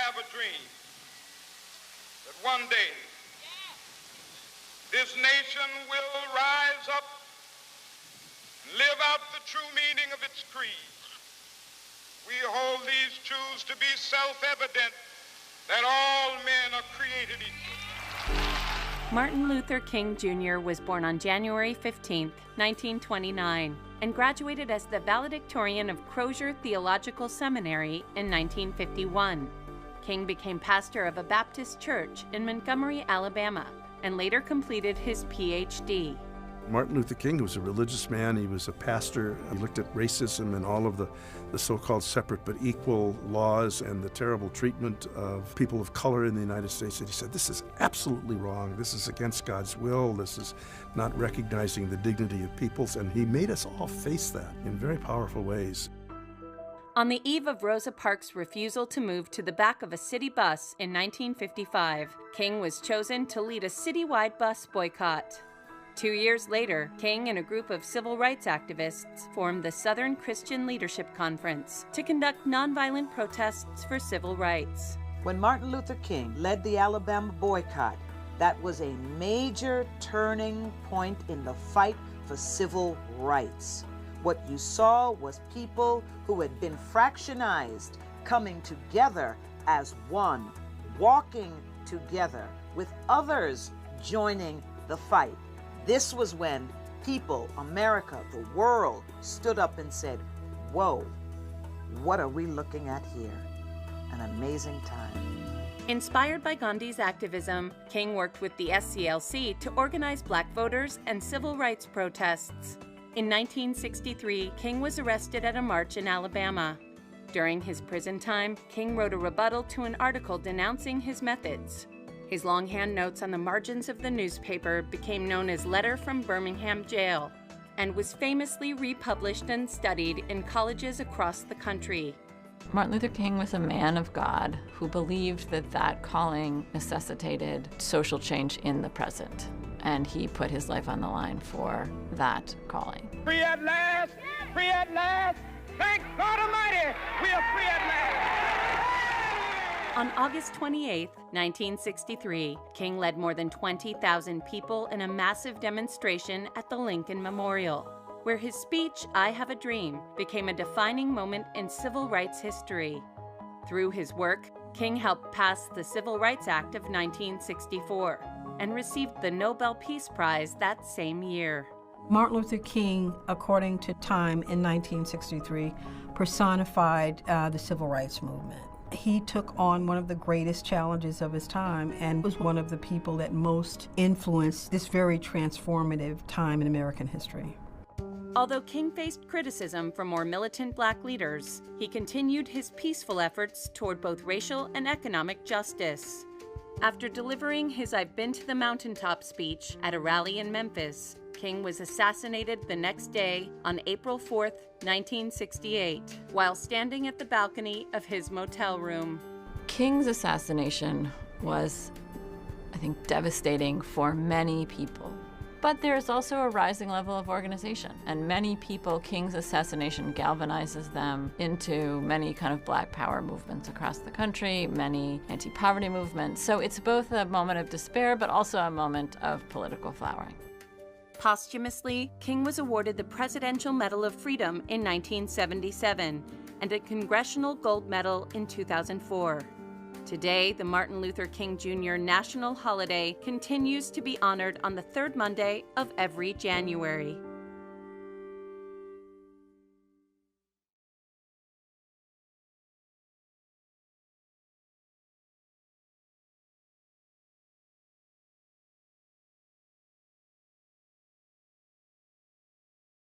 have a dream that one day this nation will rise up and live out the true meaning of its creed. We hold these truths to be self-evident, that all men are created equal. Martin Luther King Jr. was born on January 15, 1929, and graduated as the valedictorian of Crozier Theological Seminary in 1951. King became pastor of a Baptist church in Montgomery, Alabama, and later completed his Ph.D. Martin Luther King was a religious man. He was a pastor. He looked at racism and all of the so-called separate but equal laws and the terrible treatment of people of color in the United States. And he said, this is absolutely wrong. This is against God's will. This is not recognizing the dignity of peoples. And he made us all face that in very powerful ways. On the eve of Rosa Parks' refusal to move to the back of a city bus in 1955, King was chosen to lead a citywide bus boycott. 2 years later, King and a group of civil rights activists formed the Southern Christian Leadership Conference to conduct nonviolent protests for civil rights. When Martin Luther King led the Alabama boycott, that was a major turning point in the fight for civil rights. What you saw was people who had been fractionized coming together as one, walking together with others joining the fight. This was when people, America, the world, stood up and said, whoa, what are we looking at here? An amazing time. Inspired by Gandhi's activism, King worked with the SCLC to organize black voters and civil rights protests. In 1963, King was arrested at a march in Alabama. During his prison time, King wrote a rebuttal to an article denouncing his methods. His longhand notes on the margins of the newspaper became known as Letter from Birmingham Jail and was famously republished and studied in colleges across the country. Martin Luther King was a man of God who believed that that calling necessitated social change in the present, and he put his life on the line for that calling. Free at last! Free at last! Thank God Almighty, we are free at last! On August 28, 1963, King led more than 20,000 people in a massive demonstration at the Lincoln Memorial, where his speech, I Have a Dream, became a defining moment in civil rights history. Through his work, King helped pass the Civil Rights Act of 1964 and received the Nobel Peace Prize that same year. Martin Luther King, according to Time in 1963, personified the civil rights movement. He took on one of the greatest challenges of his time and was one of the people that most influenced this very transformative time in American history. Although King faced criticism from more militant black leaders, he continued his peaceful efforts toward both racial and economic justice. After delivering his I've Been to the Mountaintop speech at a rally in Memphis, King was assassinated the next day on April 4, 1968, while standing at the balcony of his motel room. King's assassination was, I think, devastating for many people. But there's also a rising level of organization, and many people, King's assassination galvanizes them into many kind of black power movements across the country, many anti-poverty movements. So it's both a moment of despair, but also a moment of political flowering. Posthumously, King was awarded the Presidential Medal of Freedom in 1977 and a Congressional Gold Medal in 2004. Today, the Martin Luther King Jr. National Holiday continues to be honored on the third Monday of every January.